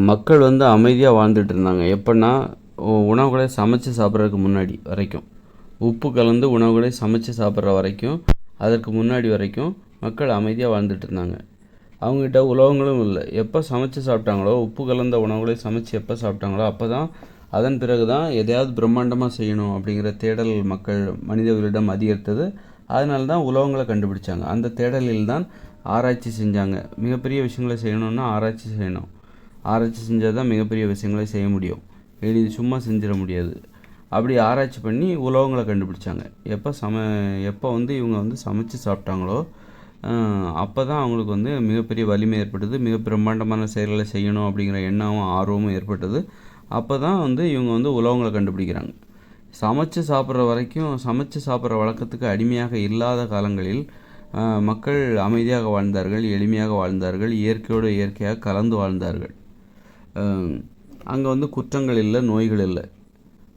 மக்கள் வந்து அமைதியாக வாழ்ந்துட்டு இருந்தாங்க. எப்படின்னா, உணவுகளை சமைச்சு சாப்பிட்றதுக்கு முன்னாடி வரைக்கும், உப்பு கலந்து உணவுகளை சமைச்சு சாப்பிட்ற வரைக்கும், அதற்கு முன்னாடி வரைக்கும் மக்கள் அமைதியாக வாழ்ந்துட்டு இருந்தாங்க. அவங்ககிட்ட உலோகங்களும் இல்லை. எப்போ சமைச்சு சாப்பிட்டாங்களோ, உப்பு கலந்த உணவுகளை சமைச்சு எப்போ சாப்பிட்டாங்களோ, அப்போ தான் அதன் பிறகு தான் எதையாவது பிரம்மாண்டமாக செய்யணும் அப்படிங்கிற தேடல் மனிதர்களிடம் அதிகரித்தது. அதனால தான் உலோகங்களை கண்டுபிடிச்சாங்க. அந்த தேடலில் தான் ஆராய்ச்சி செஞ்சாங்க. மிகப்பெரிய விஷயங்களை செய்யணும்னா ஆராய்ச்சி செய்யணும். ஆராய்ச்சி செஞ்சால் தான் மிகப்பெரிய விஷயங்களை செய்ய முடியும். சும்மா செஞ்சிட முடியாது. அப்படி ஆராய்ச்சி பண்ணி உலோகங்களை கண்டுபிடிச்சாங்க. எப்போ வந்து இவங்க வந்து சமைச்சு சாப்பிட்டாங்களோ, அப்போ தான் அவங்களுக்கு வந்து மிகப்பெரிய வலிமை ஏற்பட்டது. மிக பிரம்மாண்டமான செயல்களை செய்யணும் அப்படிங்கிற எண்ணமும் ஆர்வமும் ஏற்பட்டது. அப்போ தான் வந்து இவங்க வந்து உலோகங்களை கண்டுபிடிக்கிறாங்க. சமைச்சு சாப்பிட்ற வழக்கத்துக்கு அடிமையாக இல்லாத காலங்களில் மக்கள் அமைதியாக வாழ்ந்தார்கள், எளிமையாக வாழ்ந்தார்கள், இயற்கையோடு இயற்கையாக கலந்து வாழ்ந்தார்கள். அங்கே வந்து குற்றங்கள் இல்லை, நோய்கள் இல்லை.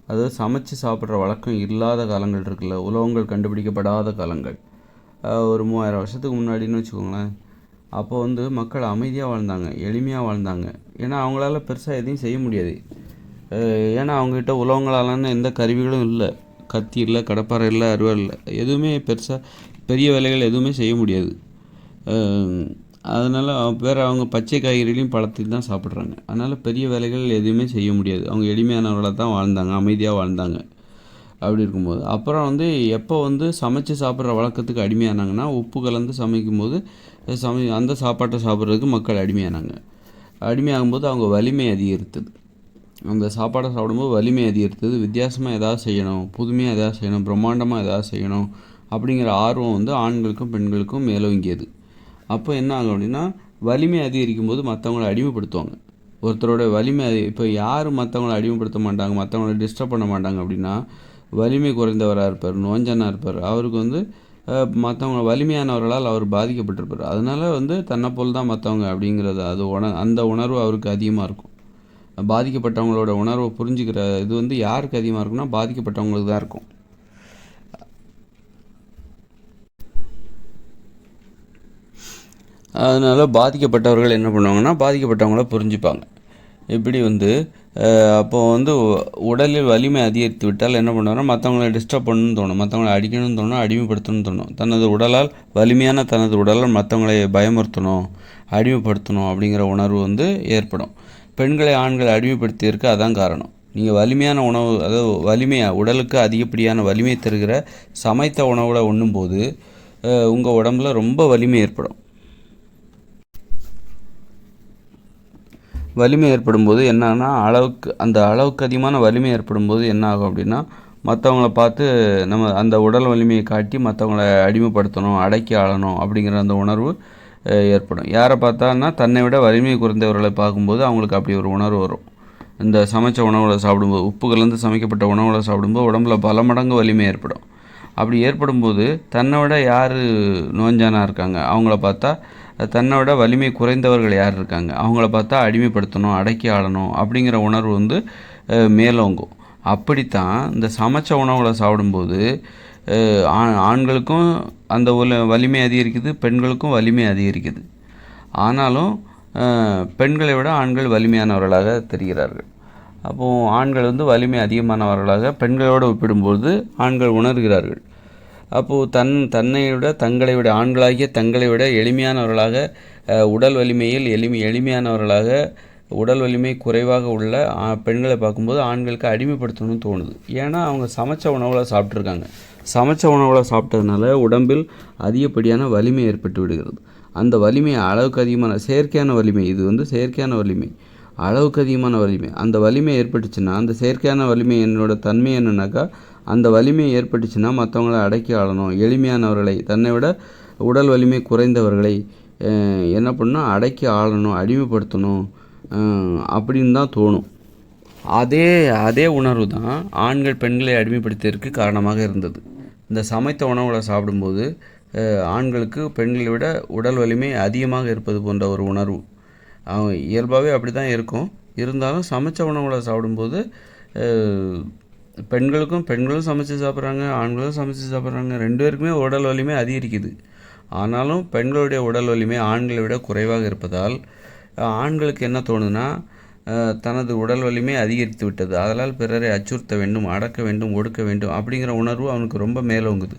அதாவது சமைச்சு சாப்பிட்ற வழக்கம் இல்லாத காலங்கள் இருக்குல்ல, உலோகங்கள் கண்டுபிடிக்கப்படாத காலங்கள், ஒரு 3000 வருஷத்துக்கு முன்னாடின்னு வச்சுக்கோங்களேன். அப்போ வந்து மக்கள் அமைதியாக வாழ்ந்தாங்க, எளிமையாக வாழ்ந்தாங்க. ஏன்னா அவங்களால பெருசாக எதையும் செய்ய முடியாது. ஏன்னா அவங்ககிட்ட உலோகங்களாலான எந்த கருவிகளும் இல்லை. கத்தி இல்லை, கடப்பாறை இல்லை, அருவாள் இல்லை. எதுவுமே பெரிய வேலைகள் எதுவுமே செய்ய முடியாது. அதனால் அவங்க பச்சை காய்கறிகளையும் பழத்தையும் தான் சாப்பிட்றாங்க. அதனால் பெரிய வேலைகள் எதுவுமே செய்ய முடியாது. அவங்க எளிமையானவர்களாக தான் வாழ்ந்தாங்க, அமைதியாக வாழ்ந்தாங்க. அப்படி இருக்கும்போது அப்புறம் வந்து எப்போ வந்து சமைச்சு சாப்பிட்ற வழக்கத்துக்கு அடிமையானாங்கன்னா, உப்பு கலந்து சமைக்கும்போது அந்த சாப்பாட்டை சாப்பிட்றதுக்கு மக்கள் அடிமையானாங்க. அடிமையாகும்போது அவங்க வலிமை அதிகரித்தது. அந்த சாப்பாடை சாப்பிடும்போது வலிமை அதிகரித்தது. வித்தியாசமாக எதாவது செய்யணும், புதுமையாக எதாவது செய்யணும், பிரம்மாண்டமாக எதாவது செய்யணும் அப்படிங்கிற ஆர்வம் வந்து ஆண்களுக்கும் பெண்களுக்கும் மேலோங்கியது. அப்போ என்ன ஆகும் அப்படின்னா, வலிமை அதிகரிக்கும் போது மற்றவங்கள அடிமைப்படுத்துவாங்க. ஒருத்தரோட வலிமை இப்போ யார் மற்றவங்கள அடிமைப்படுத்த மாட்டாங்க, மற்றவங்கள டிஸ்டர்ப் பண்ண மாட்டாங்க அப்படின்னா, வலிமை குறைந்தவராக இருப்பார், நோஞ்சனாக இருப்பார். அவருக்கு வந்து மற்றவங்க வலிமையானவர்களால் அவர் பாதிக்கப்பட்டிருப்பார். அதனால் வந்து தன்னை போல் தான் மற்றவங்க அப்படிங்கிறது அந்த உணர்வு அவருக்கு அதிகமாக இருக்கும். பாதிக்கப்பட்டவங்களோட உணர்வை புரிஞ்சுக்கிற இது வந்து யாருக்கு அதிகமாக இருக்குன்னா, பாதிக்கப்பட்டவங்களுக்கு தான் இருக்கும். அதனால் பாதிக்கப்பட்டவர்கள் என்ன பண்ணுவாங்கன்னா, பாதிக்கப்பட்டவங்கள புரிஞ்சுப்பாங்க. இப்படி வந்து அப்போ வந்து உடலில் வலிமை அதிகரித்து விட்டால் என்ன பண்ணுவாங்கன்னா, மற்றவங்கள டிஸ்டர்ப் பண்ணணும்னு தோணும், மற்றவங்கள அடிக்கணும்னு தோணும், அடிமைப்படுத்தணும்னு தோணும். தனது உடலால் மற்றவங்களை பயமுறுத்தணும், அடிமைப்படுத்தணும் அப்படிங்கிற உணர்வு வந்து ஏற்படும். பெண்களை ஆண்களை அடிமைப்படுத்தியதற்கு அதான் காரணம். நீங்கள் வலிமையான உணவு, அதாவது உடலுக்கு அதிகப்படியான வலிமை தருகிற சமைத்த உணவுகளை உண்ணும்போது உங்கள் உடம்புல ரொம்ப வலிமை ஏற்படும். வலிமை ஏற்படும் போது என்னன்னா, அளவுக்கு அதிகமான வலிமை ஏற்படும் போது என்ன ஆகும் அப்படின்னா, மற்றவங்கள பார்த்து நம்ம அந்த உடல் வலிமையை காட்டி மற்றவங்கள அடிமைப்படுத்தணும், அடக்கி ஆளணும் அப்படிங்கிற அந்த உணர்வு ஏற்படும். யாரை பார்த்தான்னா, தன்னை விட வலிமை குறைந்தவர்களை பார்க்கும்போது அவங்களுக்கு அப்படி ஒரு உணர்வு வரும். இந்த சமைச்ச உணவுகளை சாப்பிடும்போது, உப்பு கலந்து சமைக்கப்பட்ட உணவுகளை சாப்பிடும்போது உடம்புல பல மடங்கு வலிமை ஏற்படும். அப்படி ஏற்படும்போது தன்னை விட யார் நோஞ்சானாக இருக்காங்க அவங்கள பார்த்தா, தன்னை விட வலிமை குறைந்தவர்கள் யார் இருக்காங்க அவங்கள பார்த்தா அடிமைப்படுத்தணும், அடக்கி ஆளணும் அப்படிங்கிற உணர்வு வந்து மேலோங்கும். அப்படித்தான் இந்த சமைச்ச உணவுகளை சாப்பிடும்போது ஆண்களுக்கும் அந்த வலிமை அதிகரிக்குது, பெண்களுக்கும் வலிமை அதிகரிக்குது. ஆனாலும் பெண்களை விட ஆண்கள் வலிமையானவர்களாக தெரிகிறார்கள். அப்போது ஆண்கள் வந்து வலிமை அதிகமானவர்களாக பெண்களோடு ஒப்பிடும்போது ஆண்கள் உணர்கிறார்கள். அப்போது தங்களை விட ஆண்களாகிய தங்களை விட எளிமையானவர்களாக, உடல் வலிமையில் எளிமையானவர்களாக, உடல் வலிமை குறைவாக உள்ள பெண்களை பார்க்கும்போது ஆண்களுக்கு அடிமைப்படுத்தணும்னு தோணுது. ஏன்னா அவங்க சமைச்ச உணவுகளை சாப்பிட்ருக்காங்க. சமைச்ச உணவுகளை சாப்பிட்டதுனால உடம்பில் அதிகப்படியான வலிமை ஏற்பட்டு விடுகிறது. அந்த வலிமை அளவுக்கு அதிகமான செயற்கையான வலிமை, இது வந்து செயற்கையான வலிமை, அளவுக்கு அதிகமான வலிமை. அந்த வலிமை ஏற்பட்டுச்சுன்னா, அந்த செயற்கையான வலிமை என்னோட தன்மை என்னன்னாக்கா, அந்த வலிமை ஏற்பட்டுச்சுன்னா மற்றவங்கள அடக்கி ஆளணும், எளிமையானவர்களை, தன்னை விட உடல் வலிமை குறைந்தவர்களை என்ன பண்ணணும், அடக்கி ஆளணும், அடிமைப்படுத்தணும் அப்படின்னு தான் தோணும். அதே உணர்வு தான் ஆண்கள் பெண்களை அடிமைப்படுத்தியதற்கு காரணமாக இருந்தது. இந்த சமைத்த உணவுகளை சாப்பிடும்போது ஆண்களுக்கு பெண்களை விட உடல் வலிமை அதிகமாக இருப்பது போன்ற ஒரு உணர்வு. இயல்பாகவே அப்படி தான் இருக்கும். இருந்தாலும் சமைச்ச உணவுகளை சாப்பிடும்போது பெண்களும் சமைச்சு சாப்பிட்றாங்க, ஆண்களும் சமைச்சு சாப்பிட்றாங்க. 2 பேருக்குமே உடல் வலிமை அதிகரிக்குது. ஆனாலும் பெண்களுடைய உடல் வலிமை ஆண்களை விட குறைவாக இருப்பதால் ஆண்களுக்கு என்ன தோணுதுன்னா, தனது உடல் வலிமை அதிகரித்து விட்டது, அதனால் பிறரை அச்சுறுத்த வேண்டும், அடக்க வேண்டும், ஒடுக்க வேண்டும் அப்படிங்கிற உணர்வு அவனுக்கு ரொம்ப மேலோங்குது.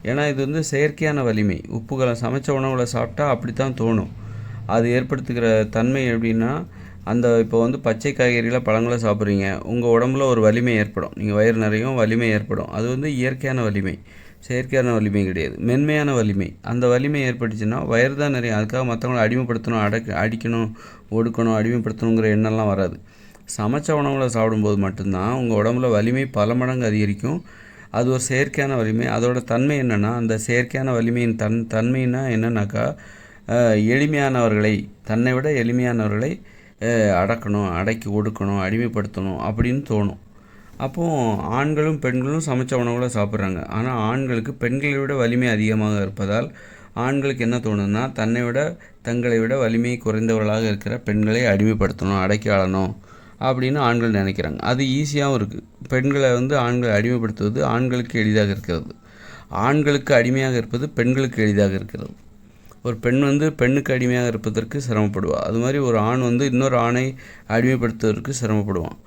ஏன்னா இது வந்து செயற்கையான வலிமை. உப்புகளை சமைச்ச உணவுகளை சாப்பிட்டா அப்படி தான் தோணும். அது ஏற்படுத்துகிற தன்மை எப்படின்னா, அந்த இப்போ வந்து பச்சை காய்கறிகளை பழங்களை சாப்பிட்றீங்க, உங்கள் உடம்புல ஒரு வலிமை ஏற்படும், நீங்கள் வயிறு நிறையும் வலிமை ஏற்படும். அது வந்து இயற்கையான வலிமை, செயற்கையான வலிமை கிடையாது, மென்மையான வலிமை. அந்த வலிமை ஏற்பட்டுச்சுன்னா வயிறு தான் நிறையும். அதுக்காக மற்றவங்களை அடிமைப்படுத்தணும், அடிக்கணும், ஒடுக்கணும், அடிமைப்படுத்தணுங்கிற எண்ணம்லாம் வராது. சமைச்ச உணவுகளை சாப்பிடும்போது மட்டும்தான் உங்கள் உடம்புல வலிமை பல மடங்கு அதிகரிக்கும். அது ஒரு செயற்கையான வலிமை. அதோட தன்மை என்னென்னா, அந்த செயற்கையான வலிமையின் தன்மைன்னா என்னன்னாக்கா, எளிமையானவர்களை, தன்னை விட எளிமையானவர்களை அடக்கணும், அடக்கி ஒடுக்கணும், அடிமைப்படுத்தணும் அப்படின்னு தோணும். அப்போது ஆண்களும் பெண்களும் சமைச்ச உணவுகளை சாப்பிட்றாங்க. ஆனால் ஆண்களுக்கு பெண்களை விட வலிமை அதிகமாக இருப்பதால் ஆண்களுக்கு என்ன தோணுதுன்னா, தன்னை விட தங்களை விட வலிமை குறைந்தவர்களாக இருக்கிற பெண்களை அடிமைப்படுத்தணும், அடக்கி ஆளணும் அப்படின்னு ஆண்கள் நினைக்கிறாங்க. அது ஈஸியாகவும் இருக்குது. பெண்களை வந்து ஆண்களை அடிமைப்படுத்துவது ஆண்களுக்கு எளிதாக இருக்கிறது. ஆண்களுக்கு அடிமையாக இருப்பது பெண்களுக்கு எளிதாக இருக்கிறது. ஒரு பெண் வந்து பெண்ணுக்கு அடிமையாக இருப்பதற்கு சிரமப்படுவாள். அது மாதிரி ஒரு ஆண் வந்து இன்னொரு ஆணை அடிமைப்படுத்துவதற்கு சிரமப்படுவான்.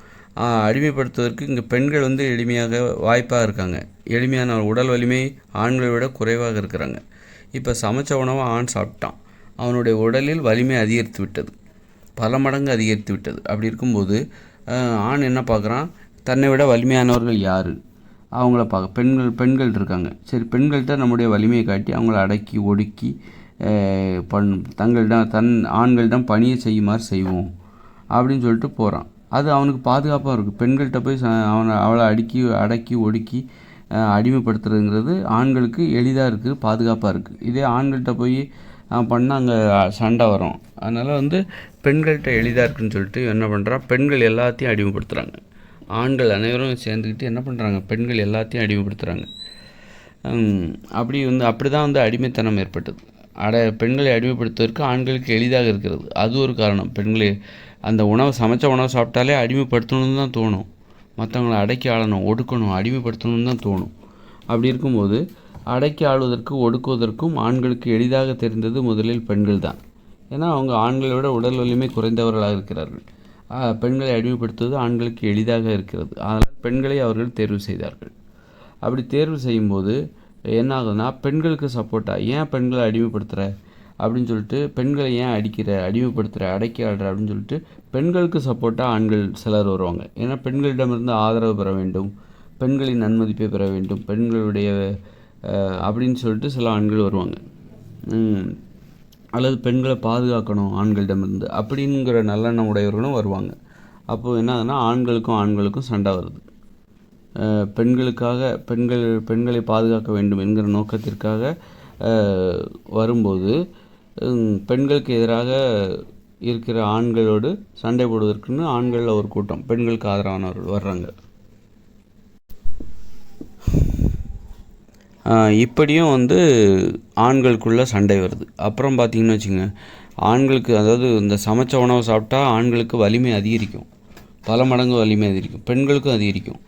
அடிமைப்படுத்துவதற்கு இங்கே பெண்கள் வந்து எளிமையாக வாய்ப்பாக இருக்காங்க. எளிமையான உடல் வலிமை ஆண்களை விட குறைவாக இருக்கிறாங்க. இப்போ சமைச்ச உணவை ஆண் சாப்பிட்டான், அவனுடைய உடலில் வலிமை அதிகரித்து விட்டது, பல மடங்கு அதிகரித்து விட்டது. அப்படி இருக்கும்போது ஆண் என்ன பார்க்குறான், தன்னை விட வலிமையானவர்கள் யார், அவங்கள பார்க்க பெண்கள் இருக்காங்க. சரி, பெண்கள்கிட்ட நம்முடைய வலிமையை காட்டி அவங்கள அடக்கி ஒடுக்கி தங்களிடம் ஆண்களிடம் பணியை செய்யுமாறு செய்வோம் அப்படின்னு சொல்லிட்டு போகிறான். அது அவனுக்கு பாதுகாப்பாக இருக்குது. பெண்கள்கிட்ட போய் அவளை அடக்கி ஒடுக்கி அடிமைப்படுத்துறதுங்கிறது ஆண்களுக்கு எளிதாக இருக்குது, பாதுகாப்பாக இருக்குது. இதே ஆண்கள்கிட்ட போய் பண்ணால் அங்கே சண்டை வரும். அதனால் வந்து பெண்கள்கிட்ட எளிதாக இருக்குதுன்னு சொல்லிட்டு என்ன பண்ணுறான், பெண்கள் எல்லாத்தையும் அடிமைப்படுத்துகிறாங்க. ஆண்கள் அனைவரும் சேர்ந்துக்கிட்டு என்ன பண்ணுறாங்க, பெண்கள் எல்லாத்தையும் அடிமைப்படுத்துகிறாங்க. அப்படி தான் வந்து அடிமைத்தனம் ஏற்பட்டது. பெண்களை அடிமைப்படுத்துவதற்கு ஆண்களுக்கு எளிதாக இருக்கிறது. அது ஒரு காரணம். பெண்களை அந்த சமைச்ச உணவை சாப்பிட்டாலே அடிமைப்படுத்தணும்னு தான் தோணும். மற்றவங்களை அடக்கி ஆளணும், ஒடுக்கணும், அடிமைப்படுத்தணும்னு தான் தோணும். அப்படி இருக்கும்போது அடக்கி ஆளுவதற்கு ஒடுக்குவதற்கும் ஆண்களுக்கு எளிதாக தெரிந்தது முதலில் பெண்கள் தான். ஏன்னா அவங்க ஆண்களை விட உடல் வலிமை குறைந்தவர்களாக இருக்கிறார்கள். பெண்களை அடிமைப்படுத்துவது ஆண்களுக்கு எளிதாக இருக்கிறது. அதனால் பெண்களை அவர்கள் தேர்வு செய்தார்கள். அப்படி தேர்வு செய்யும்போது என்ன ஆகுதுன்னா, பெண்களுக்கு சப்போர்ட்டாக ஏன் பெண்களை அடிமைப்படுத்துகிற அப்படின்னு சொல்லிட்டு, பெண்களை ஏன் அடிமைப்படுத்துகிற, அடக்கி ஆடுற அப்படின்னு சொல்லிட்டு பெண்களுக்கு சப்போர்ட்டாக ஆண்கள் சிலர் வருவாங்க. ஏன்னா பெண்களிடமிருந்து ஆதரவு பெற வேண்டும், பெண்களின் நன்மதிப்பை பெற வேண்டும், பெண்களுடைய அப்படின்னு சொல்லிட்டு சில ஆண்கள் வருவாங்க. அல்லது பெண்களை பாதுகாக்கணும் ஆண்களிடமிருந்து அப்படிங்கிற நல்லெண்ணம் உடையவர்களும் வருவாங்க. அப்போது என்ன ஆகுதுன்னா, ஆண்களுக்கும் சண்டை வருது. பெண்களை பாதுகாக்க வேண்டும் என்கிற நோக்கத்திற்காக வரும்போது பெண்களுக்கு எதிராக இருக்கிற ஆண்களோடு சண்டை போடுவதற்குன்னு ஆண்களில் ஒரு கூட்டம் பெண்களுக்கு ஆதரவானவர்கள் வர்றாங்க. இப்படியும் வந்து ஆண்களுக்குள்ளே சண்டை வருது. அப்புறம் பார்த்திங்கன்னு வச்சுங்க, ஆண்களுக்கு அதாவது இந்த சமைச்ச உணவை சாப்பிட்டா ஆண்களுக்கு வலிமை அதிகரிக்கும், பல மடங்கு வலிமை அதிகரிக்கும், பெண்களுக்கும் அதிகரிக்கும்.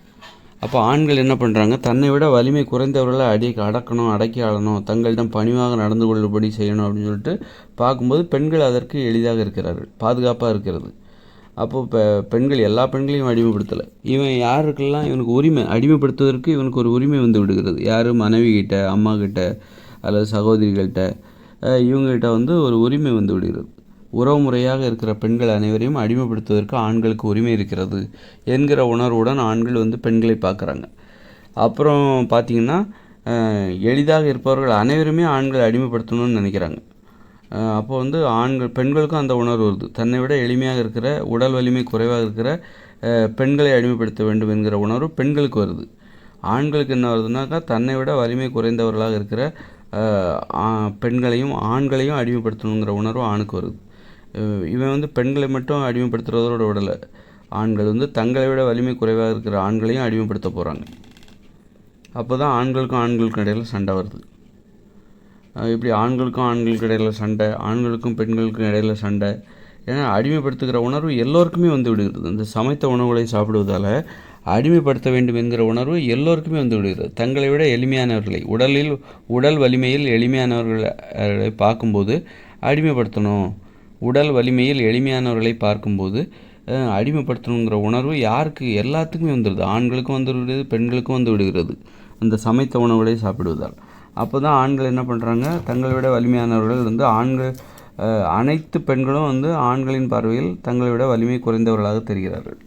அப்போ ஆண்கள் என்ன பண்ணுறாங்க, தன்னை விட வலிமை குறைந்தவர்களை அடக்கணும், அடக்கி ஆளணும், தங்களிடம் பணிவாக நடந்து கொள்ளும்படி செய்யணும் அப்படின்னு சொல்லிட்டு பார்க்கும்போது பெண்கள் அதற்கு எளிதாக இருக்கிறார்கள், பாதுகாப்பாக இருக்கிறது. அப்போது இப்போ பெண்கள் எல்லா பெண்களையும் அடிமைப்படுத்தலை. இவன் யாருக்கெல்லாம் இவனுக்கு உரிமை, அடிமைப்படுத்துவதற்கு இவனுக்கு ஒரு உரிமை வந்து விடுகிறது. யார், மனைவிகிட்ட, அம்மாக்கிட்ட அல்லது சகோதரிகள்கிட்ட, இவங்ககிட்ட வந்து ஒரு உரிமை வந்து விடுகிறது. உறவு முறையாக இருக்கிற பெண்கள் அனைவரையும் அடிமைப்படுத்துவதற்கு ஆண்களுக்கு உரிமை இருக்கிறது என்கிற உணர்வுடன் ஆண்கள் வந்து பெண்களை பார்க்குறாங்க. அப்புறம் பார்த்திங்கன்னா, எளிதாக இருப்பவர்கள் அனைவருமே ஆண்களை அடிமைப்படுத்தணும்னு நினைக்கிறாங்க. அப்போ வந்து பெண்களுக்கும் அந்த உணர்வு வருது. தன்னை விட எளிமையாக இருக்கிற, உடல் வலிமை குறைவாக இருக்கிற பெண்களை அடிமைப்படுத்த வேண்டும் என்கிற உணர்வு பெண்களுக்கு வருது. ஆண்களுக்கு என்ன வருதுனாக்கா, தன்னை விட வலிமை குறைந்தவர்களாக இருக்கிற பெண்களையும் ஆண்களையும் அடிமைப்படுத்தணுங்கிற உணர்வு ஆணுக்கு வருது. இவன் வந்து பெண்களை மட்டும் அடிமைப்படுத்துறதோட விடலை, ஆண்கள் வந்து தங்களை விட வலிமை குறைவாக இருக்கிற ஆண்களையும் அடிமைப்படுத்த போகிறாங்க. அப்போ தான் ஆண்களுக்கும் இடையில் சண்டை வருது. இப்படி ஆண்களுக்கு இடையில் சண்டை, ஆண்களுக்கும் பெண்களுக்கும் இடையில் சண்டை. ஏன்னா அடிமைப்படுத்துகிற உணர்வு எல்லோருக்குமே வந்து விடுகிறது. இந்த சமைத்த உணவுகளை சாப்பிடுவதால் அடிமைப்படுத்த வேண்டும் என்கிற உணர்வு எல்லோருக்குமே வந்து விடுகிறது. தங்களை விட எளிமையானவர்களை, உடல் வலிமையில் எளிமையானவர்களை பார்க்கும்போது அடிமைப்படுத்தணும், உடல் வலிமையில் எளிமையானவர்களை பார்க்கும்போது அடிமைப்படுத்தணுங்கிற உணர்வு யாருக்கு எல்லாத்துக்குமே வந்துடுது. ஆண்களுக்கும் வந்து விடுகிறது, பெண்களுக்கும் வந்து விடுகிறது அந்த சமைத்த உணவுகளை சாப்பிடுவதால். அப்போ தான் ஆண்கள் என்ன பண்ணுறாங்க, தங்களை விட வலிமையானவர்கள் வந்து அனைத்து பெண்களும் வந்து ஆண்களின் பார்வையில் தங்களை விட வலிமை குறைந்தவர்களாக தெரிகிறார்கள்.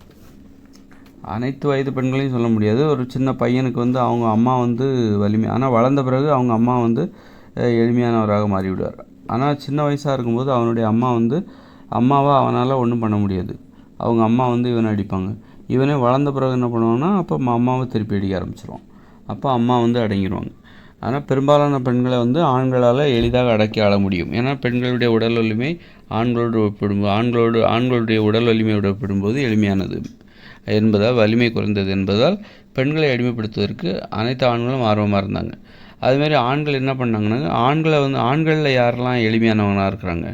அனைத்து வயது பெண்களையும் சொல்ல முடியாது. ஒரு சின்ன பையனுக்கு வந்து அவங்க அம்மா வந்து வலிமை, ஆனால் வளர்ந்த பிறகு அவங்க அம்மா வந்து எளிமையானவராக மாறிவிடுவார். ஆனால் சின்ன வயசாக இருக்கும்போது அவனுடைய அம்மா வந்து அம்மாவை அவனால் ஒன்றும் பண்ண முடியாது. அவங்க அம்மா வந்து இவனை அடிப்பாங்க. இவனே வளர்ந்த பிறகு என்ன பண்ணுவான்னா, அப்போ அம்மாவை திருப்பி அடிக்க ஆரம்பிச்சிருவான். அப்போ அம்மா வந்து அடங்கிடுவாங்க. ஆனால் பெரும்பாலான பெண்களை வந்து ஆண்களால் எளிதாக அடக்கி ஆள முடியும். ஏன்னா பெண்களுடைய உடல் வலிமை ஆண்களுடைய உடல் வலிமையோடு ஒப்பிடும்போது எளிமையானது என்பதால், வலிமை குறைந்தது என்பதால் பெண்களை அடிமைப்படுத்துவதற்கு அனைத்து ஆண்களும் ஆர்வமாக இருந்தாங்க. அதுமாரி ஆண்கள் என்ன பண்ணாங்கன்னா, ஆண்களில் யாரெல்லாம் எளிமையானவங்களாக இருக்கிறாங்க,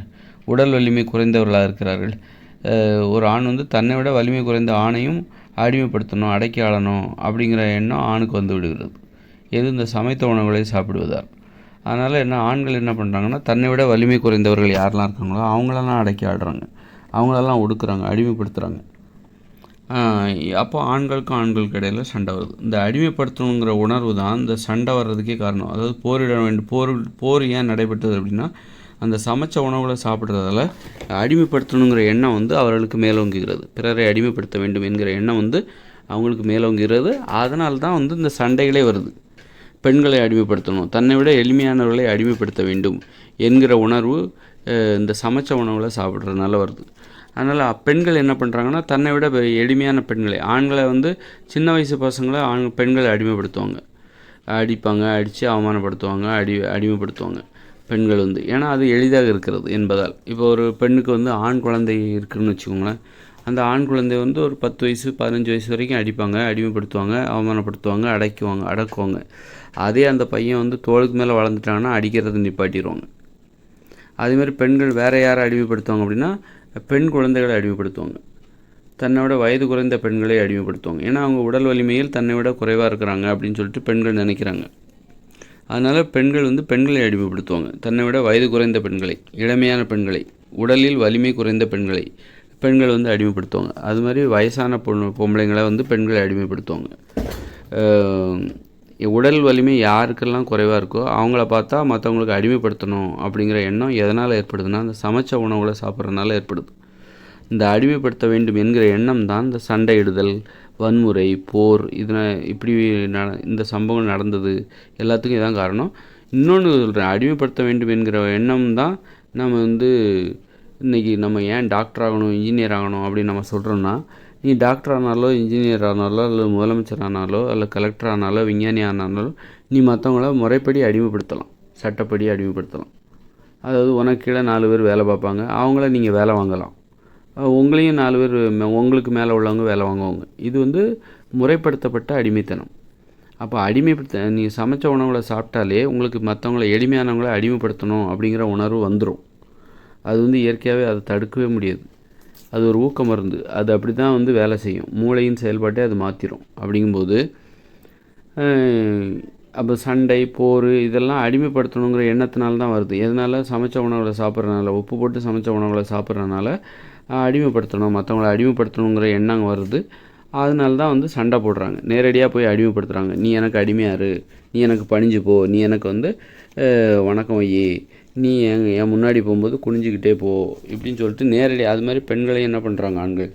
உடல் வலிமை குறைந்தவர்களாக இருக்கிறார்கள். ஒரு ஆண் வந்து தன்னை விட வலிமை குறைந்த ஆணையும் அடிமைப்படுத்தணும், அடக்கி ஆளணும் அப்படிங்கிற எண்ணம் ஆணுக்கு வந்து விடுகிறது. எது இந்த சமைத்த உணவுகளை சாப்பிடுவதால். அதனால் ஆண்கள் என்ன பண்ணுறாங்கன்னா, தன்னை விட வலிமை குறைந்தவர்கள் யாரெல்லாம் இருக்காங்களோ அவங்களெல்லாம் அடக்கி ஆடுறாங்க, அவங்களெல்லாம் ஒடுக்குறாங்க, அடிமைப்படுத்துகிறாங்க. அப்போ ஆண்களுக்கு இடையில் சண்டை வருது. இந்த அடிமைப்படுத்தணுங்கிற உணர்வு தான் இந்த சண்டை வர்றதுக்கே காரணம். அதாவது போரிட வேண்டும், போர் ஏன் நடைபெற்றது அப்படின்னா, அந்த சமைச்ச உணவுகளை சாப்பிட்றதால அடிமைப்படுத்தணுங்கிற எண்ணம் வந்து அவர்களுக்கு மேலோங்குகிறது. பிறரை அடிமைப்படுத்த வேண்டும் என்கிற எண்ணம் வந்து அவங்களுக்கு மேலோங்குகிறது. அதனால தான் வந்து இந்த சண்டைகளே வருது. பெண்களை அடிமைப்படுத்தணும், தன்னை விட எளிமையானவர்களை அடிமைப்படுத்த வேண்டும் என்கிற உணர்வு இந்த சமைச்ச உணவுகளை சாப்பிட்றதுனால வருது. அதனால் பெண்கள் என்ன பண்ணுறாங்கன்னா, தன்னை விட எளிமையான பெண்களை, ஆண்களை வந்து சின்ன வயசு பசங்களை பெண்களை அடிமைப்படுத்துவாங்க, அடிப்பாங்க, அடித்து அவமானப்படுத்துவாங்க, அடிமைப்படுத்துவாங்க பெண்கள் வந்து. ஏன்னா அது எளிதாக இருக்கிறது என்பதால். இப்போ ஒரு பெண்ணுக்கு வந்து ஆண் குழந்தை இருக்குதுன்னு வச்சுக்கோங்களேன். அந்த ஆண் குழந்தை வந்து ஒரு 10 வயசு 15 வயசு வரைக்கும் அடிப்பாங்க, அடிமைப்படுத்துவாங்க, அவமானப்படுத்துவாங்க, அடக்குவாங்க. அதே அந்த பையன் வந்து தோளுக்கு மேலே வளர்ந்துட்டாங்கன்னா அடிக்கிறது நிப்பாட்டிடுவாங்க. அதேமாதிரி பெண்கள் வேறு யாரை அடிமைப்படுத்துவாங்க அப்படின்னா, பெண் குழந்தைகளை அடிமைப்படுத்துவாங்க. தன்னை விட வயது குறைந்த பெண்களை அடிமைப்படுத்துவாங்க. ஏன்னா அவங்க உடல் வலிமையில் தன்னை விட குறைவாக இருக்கிறாங்க அப்படின்னு சொல்லிட்டு பெண்கள் நினைக்கிறாங்க. அதனால் பெண்கள் வந்து பெண்களை அடிமைப்படுத்துவாங்க. தன்னை விட வயது குறைந்த பெண்களை, இளமையான பெண்களை, உடலில் வலிமை குறைந்த பெண்கள் வந்து அடிமைப்படுத்துவாங்க. அது மாதிரி வயசான பொம்பளைங்களை வந்து பெண்களை அடிமைப்படுத்துவாங்க. உடல் வலிமை யாருக்கெல்லாம் குறைவாக இருக்கோ அவங்கள பார்த்தா மற்றவங்களுக்கு அடிமைப்படுத்தணும் அப்படிங்கிற எண்ணம் எதனால் ஏற்படுதுன்னா, அந்த சமைச்ச உணவுகளை சாப்பிட்றதுனால ஏற்படுது. இந்த அடிமைப்படுத்த வேண்டும் என்கிற எண்ணம் தான் இந்த சண்டையிடுதல், வன்முறை, போர், இப்படி இந்த சம்பவங்கள் நடந்தது எல்லாத்துக்கும் இதான் காரணம். இன்னொன்று சொல்கிறேன், அடிமைப்படுத்த வேண்டும் என்கிற எண்ணம் தான் நம்ம வந்து இன்றைக்கி நம்ம ஏன் டாக்டர் ஆகணும், இன்ஜினியர் ஆகணும் அப்படின்னு நம்ம சொல்கிறோன்னா, நீ டாக்டர் ஆனாலோ, இன்ஜினியர் ஆனாலோ, அல்லது முதலமைச்சர் ஆனாலோ, அல்ல கலெக்டர் ஆனாலோ, விஞ்ஞானி ஆனாலோ, நீ மற்றவங்கள முறைப்படி அடிமைப்படுத்தலாம், சட்டப்படி அடிமைப்படுத்தலாம். அதாவது உனக்கு கீழே 4 பேர் வேலை பார்ப்பாங்க, அவங்கள நீங்கள் வேலை வாங்கலாம். உங்களையும் 4 பேர் உங்களுக்கு மேலே உள்ளவங்க வேலை வாங்குவாங்க. இது வந்து முறைப்படுத்தப்பட்ட அடிமைத்தனம். அப்போ நீங்கள் சமைச்ச உணவுகளை சாப்பிட்டாலே உங்களுக்கு மற்றவங்கள எளிமையானவங்களை அடிமைப்படுத்தணும் அப்படிங்கிற உணர்வு வந்துடும். அது வந்து இயற்கையாகவே அதை தடுக்கவே முடியாது. அது ஒரு ஊக்க மருந்து. அது அப்படி தான் வந்து வேலை செய்யும். மூளையின் செயல்பாட்டை அது மாற்றிடும். அப்படிங்கும்போது அப்போ சண்டை, போர் இதெல்லாம் அடிமைப்படுத்தணுங்கிற எண்ணத்தினால தான் வருது. எதனால்? சமைச்ச உணவுகளை சாப்பிட்றதுனால, உப்பு போட்டு சமைச்ச உணவுகளை சாப்பிட்றதுனால அடிமைப்படுத்தணும், மற்றவங்கள அடிமைப்படுத்தணுங்கிற எண்ணம் வருது. அதனால தான் வந்து சண்டை போடுறாங்க, நேரடியாக போய் அடிமைப்படுத்துகிறாங்க. நீ எனக்கு அடிமையாரு, நீ எனக்கு பணிஞ்சு போ, நீ எனக்கு வந்து வணக்கம் வை, நீ என் முன்னாடி போகும்போது குனிஞ்சிக்கிட்டே போ இப்படின்னு சொல்லிட்டு நேரடியாக. அது மாதிரி பெண்களையும் என்ன பண்ணுறாங்க ஆண்கள்,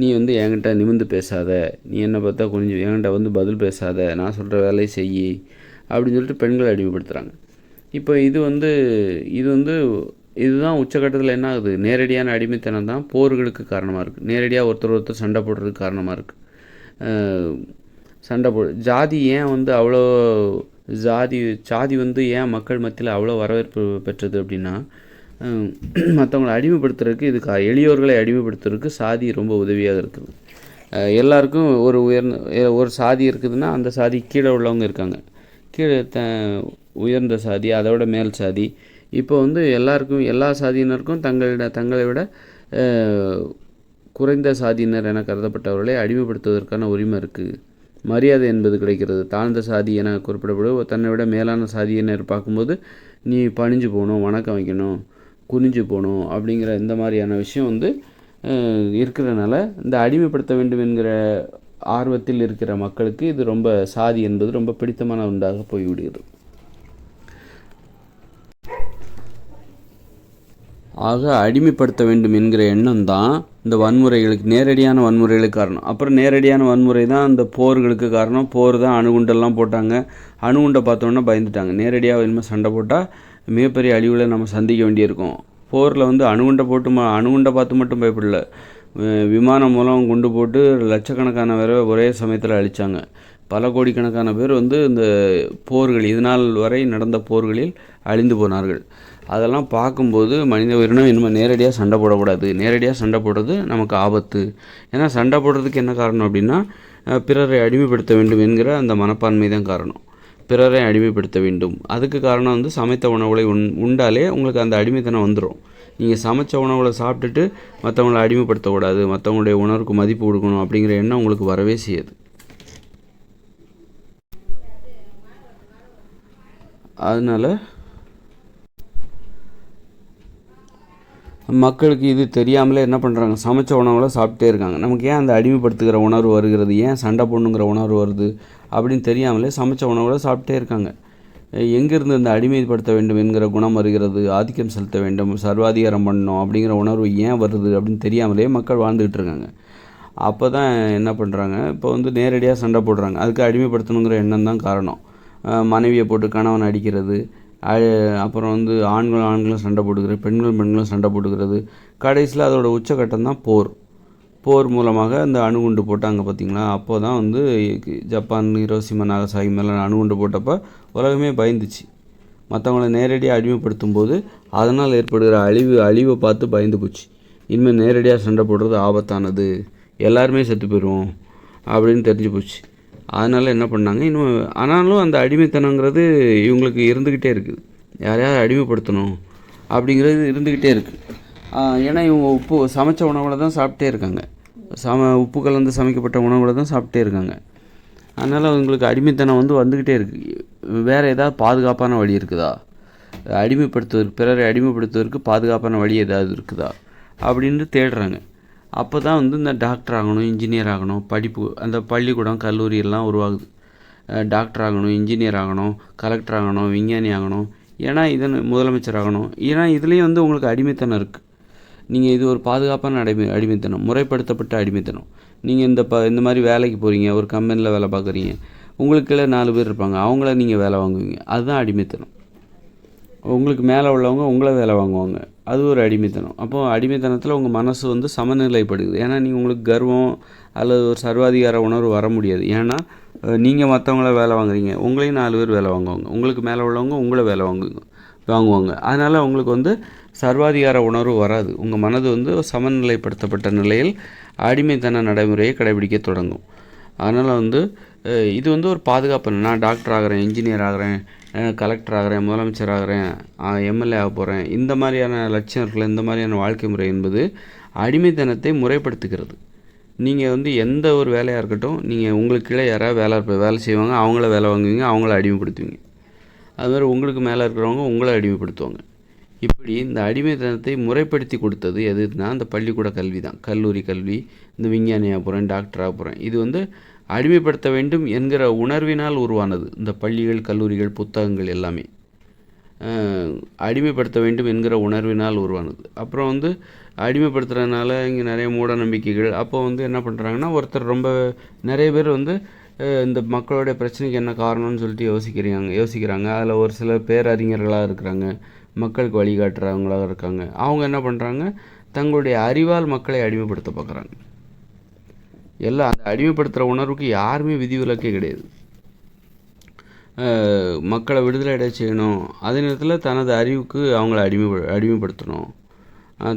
நீ வந்து என்கிட்ட நிமிர்ந்து பேசாத, நீ என்னை பார்த்தா குனிஞ்சு என்கிட்ட வந்து பதில் பேசாத, நான் சொல்கிற வேலையை செய் அப்படின்னு சொல்லிட்டு பெண்களை அடிமைப்படுத்துகிறாங்க. இப்போ இதுதான் உச்சக்கட்டத்தில் என்ன ஆகுது, நேரடியான அடிமைத்தனம் தான் போர்களுக்கு காரணமாக இருக்குது. நேரடியாக ஒருத்தர் சண்டை போடுறதுக்கு காரணமாக இருக்குது. ஜாதி ஏன் வந்து அவ்வளோ ஜாதி வந்து ஏன் மக்கள் மத்தியில் அவ்வளோ வரவேற்பு பெற்றது அப்படின்னா, மற்றவங்களை அடிமைப்படுத்துறதுக்கு, இதுக்கு எளியோர்களை அடிமைப்படுத்துறதுக்கு சாதி ரொம்ப உதவியாக இருக்குது. எல்லாருக்கும் ஒரு சாதி இருக்குதுன்னா அந்த சாதி கீழே உள்ளவங்க இருக்காங்க, கீழே உயர்ந்த சாதி, அதை விட மேல் சாதி. இப்போ வந்து எல்லா சாதியினருக்கும் தங்களை விட குறைந்த சாதியினர் என கருதப்பட்டவர்களை அடிமைப்படுத்துவதற்கான உரிமை இருக்குது. மரியாதை என்பது கிடைக்கிறது. தாழ்ந்த சாதி என குறிப்பிடப்படும் தன்னை விட மேலான சாதியினர் பார்க்கும்போது நீ பணிஞ்சு போகணும், வணக்கம் வைக்கணும், குனிஞ்சு போகணும் அப்படிங்கிற இந்த மாதிரியான விஷயம் வந்து இருக்கிறனால இந்த அடிமைப்படுத்த வேண்டும் என்கிற ஆர்வத்தில் இருக்கிற மக்களுக்கு இது ரொம்ப சாதி என்பது ரொம்ப பிடித்தமான ஒன்றாக போய்விடுகிறது. ஆக அடிமைப்படுத்த வேண்டும் என்கிற எண்ணம் தான் இந்த வன்முறைகளுக்கு, நேரடியான வன்முறைகளுக்கு காரணம். அப்புறம் நேரடியான வன்முறை தான் இந்த போர்களுக்கு காரணம். போர் தான் அணுகுண்டெல்லாம் போட்டாங்க. அணுகுண்டை பார்த்தோன்னா பயந்துட்டாங்க. நேரடியாக இனிமேல் சண்டை போட்டால் மிகப்பெரிய அழிவுகளை நம்ம சந்திக்க வேண்டியிருக்கும். போரில் வந்து அணுகுண்டை பார்த்து மட்டும் பயப்படல, விமானம் மூலம் குண்டு போட்டு லட்சக்கணக்கான பேரை ஒரே சமயத்தில் அழித்தாங்க. பல கோடிக்கணக்கான பேர் வந்து இந்த போர்கள், இதனால் வரை நடந்த போர்களில் அழிந்து போனார்கள். அதெல்லாம் பார்க்கும்போது மனித உயிரினம் இனிமேல் நேரடியாக சண்டை போடக்கூடாது. நேரடியாக சண்டை போடுறது நமக்கு ஆபத்து. ஏன்னா சண்டை போடுறதுக்கு என்ன காரணம் அப்படின்னா, பிறரை அடிமைப்படுத்த வேண்டும் என்கிற அந்த மனப்பான்மை தான் காரணம். பிறரை அடிமைப்படுத்த வேண்டும். அதுக்கு காரணம் வந்து சமைத்த உணவுகளை உண்டாலே உங்களுக்கு அந்த அடிமைத்தனம் வந்துடும். நீங்கள் சமைச்ச உணவுகளை சாப்பிட்டுட்டு மற்றவங்களை அடிமைப்படுத்தக்கூடாது, மற்றவங்களுடைய உணர்வுக்கு மதிப்பு கொடுக்கணும் அப்படிங்கிற எண்ணம் உங்களுக்கு வரவே செய்யாது. அதனால் மக்களுக்கு இது தெரியாமலே என்ன பண்ணுறாங்க, சமைச்ச உணவுகளை சாப்பிட்டே இருக்காங்க. நமக்கு ஏன் அந்த அடிமைப்படுத்துகிற உணர்வு வருகிறது, ஏன் சண்டை போடணுங்கிற உணர்வு வருது அப்படின்னு தெரியாமலே சமைச்ச உணவுகளை சாப்பிட்டே இருக்காங்க. எங்கேருந்து இந்த அடிமைப்படுத்த வேண்டும் என்கிற குணம் வருகிறது, ஆதிக்கம் செலுத்த வேண்டும், சர்வாதிகாரம் பண்ணணும் அப்படிங்கிற உணர்வு ஏன் வருது அப்படின்னு தெரியாமலே மக்கள் வாழ்ந்துக்கிட்டு இருக்காங்க. அப்போ தான் என்ன பண்ணுறாங்க, இப்போ வந்து நேரடியாக சண்டை போடுறாங்க. அதுக்கு அடிமைப்படுத்தணுங்கிற எண்ணம் தான் காரணம். மனைவியை போட்டு கணவன் அடிக்கிறது, அப்புறம் வந்து ஆண்களும் சண்டை போட்டுக்கிறது, பெண்களும் சண்டை போட்டுக்கிறது. கடைசியில் அதோட உச்சக்கட்டம் தான் போர் மூலமாக அந்த அணுகுண்டு போட்டாங்க பார்த்தீங்களா. அப்போ தான் வந்து ஜப்பான், ஹிரோஷிமா, நாகசாகி மேலே அணுகுண்டு போட்டப்போ உலகமே பயந்துச்சு. மற்றவங்களை நேரடியாக அடிமைப்படுத்தும் போது அதனால் ஏற்படுகிற அழிவை பார்த்து பயந்து போச்சு. இனிமேல் நேரடியாக சண்டை போடுறது ஆபத்தானது, எல்லாருமே செத்து போயிடுவோம் அப்படின்னு தெரிஞ்சு போச்சு. அதனால் என்ன பண்ணாங்க, ஆனாலும் அந்த அடிமைத்தனங்கிறது இவங்களுக்கு இருந்துக்கிட்டே இருக்குது. யாரையாவது அடிமைப்படுத்தணும் அப்படிங்கிறது இருந்துக்கிட்டே இருக்குது. ஏன்னா இவங்க சமைச்ச உணவுகளை தான் சாப்பிட்டே இருக்காங்க. உப்பு கலந்து சமைக்கப்பட்ட உணவுகளை தான் சாப்பிட்டே இருக்காங்க. அதனால் அவங்களுக்கு அடிமைத்தனம் வந்துக்கிட்டே இருக்குது. வேறு ஏதாவது பாதுகாப்பான வழி இருக்குதா, பிறரை அடிமைப்படுத்துவதற்கு பாதுகாப்பான வழி ஏதாவது இருக்குதா அப்படின்னு தேடுறாங்க. அப்போ தான் வந்து இந்த டாக்டர் ஆகணும், இன்ஜினியர் ஆகணும் படிப்பு, அந்த பள்ளிக்கூடம் கல்லூரி எல்லாம் உருவாகுது. டாக்டர் ஆகணும், இன்ஜினியர் ஆகணும், கலெக்டர் ஆகணும், விஞ்ஞானி ஆகணும், ஏன்னா முதலமைச்சர் ஆகணும். ஏன்னா இதுலேயும் வந்து உங்களுக்கு அடிமைத்தனம் இருக்குது. நீங்கள் இது ஒரு பாதுகாப்பான அடிமைத்தனம், முறைப்படுத்தப்பட்ட அடிமைத்தனம். நீங்கள் இந்த மாதிரி வேலைக்கு போகிறீங்க, ஒரு கம்பெனியில் வேலை பார்க்குறீங்க, உங்களுக்கு கீழே 4 பேர் இருப்பாங்க, அவங்கள நீங்கள் வேலை வாங்குவீங்க, அதுதான் அடிமைத்தனம். உங்களுக்கு மேலே உள்ளவங்க உங்களை வேலை வாங்குவாங்க, அது ஒரு அடிமைத்தனம். அப்போது அடிமைத்தனத்தில் உங்கள் மனசு வந்து சமநிலைப்படுது. ஏன்னா உங்களுக்கு கர்வம் அல்லது ஒரு சர்வாதிகார உணர்வு வர முடியாது. ஏன்னா நீங்கள் மற்றவங்கள வேலை வாங்குறீங்க, உங்களையும் 4 பேர் வேலை வாங்குவாங்க, உங்களுக்கு மேலே உள்ளவங்க உங்களை வேலை வாங்குவாங்க. அதனால் உங்களுக்கு வந்து சர்வாதிகார உணர்வு வராது. உங்கள் மனது வந்து சமநிலைப்படுத்தப்பட்ட நிலையில் அடிமைத்தன நடைமுறையை கடைபிடிக்க தொடங்கும். அதனால் வந்து இது வந்து ஒரு பாதுகாப்பு. நான் டாக்டர் ஆகிறேன், இன்ஜினியர் ஆகிறேன், கலெக்டர் ஆகிறேன், முதலமைச்சர் ஆகிறேன், எம்எல்ஏ ஆக போகிறேன், இந்த மாதிரியான லட்சியம் இருக்குல்ல, இந்த மாதிரியான வாழ்க்கை முறை என்பது அடிமைத்தனத்தை முறைப்படுத்துகிறது. நீங்கள் வந்து எந்த ஒரு வேலையாக இருக்கட்டும், நீங்கள் உங்களுக்கு கீழே யாராவது வேலை செய்வாங்க, அவங்கள வேலை வாங்குவீங்க, அவங்கள அடிமைப்படுத்துவீங்க. அதுமாதிரி உங்களுக்கு மேலே இருக்கிறவங்க உங்களை அடிமைப்படுத்துவாங்க. இப்படி இந்த அடிமைத்தனத்தை முறைப்படுத்தி கொடுத்தது எதுனா அந்த பள்ளிக்கூட கல்வி தான். கல்லூரி கல்வி, இந்த விஞ்ஞானியாக போகிறேன், டாக்டராக போகிறேன், இது வந்து அடிமைப்படுத்த வேண்டும் என்கிற உணர்வினால் உருவானது. இந்த பள்ளிகள், கல்லூரிகள், புத்தகங்கள் எல்லாமே அடிமைப்படுத்த வேண்டும் என்கிற உணர்வினால் உருவானது. அப்புறம் வந்து அடிமைப்படுத்துறதுனால இங்கே நிறைய மூட நம்பிக்கைகள். அப்போ வந்து என்ன பண்ணுறாங்கன்னா, நிறைய பேர் வந்து இந்த மக்களுடைய பிரச்சனைக்கு என்ன காரணம்னு சொல்லிட்டு யோசிக்கிறாங்க. அதில் ஒரு சில பேரறிஞர்களாக இருக்கிறாங்க, மக்களுக்கு வழிகாட்டுறவங்களாக இருக்காங்க. அவங்க என்ன பண்ணுறாங்க, தங்களுடைய அறிவால் மக்களை அடிமைப்படுத்த பார்க்குறாங்க. அந்த அடிமைப்படுத்துகிற உணர்வுக்கு யாருமே விதிவிலக்கே கிடையாது. மக்களை விடுதலை செய்யணும், அதே நேரத்தில் தனது அறிவுக்கு அவங்கள அடிமைப்படுத்தணும்,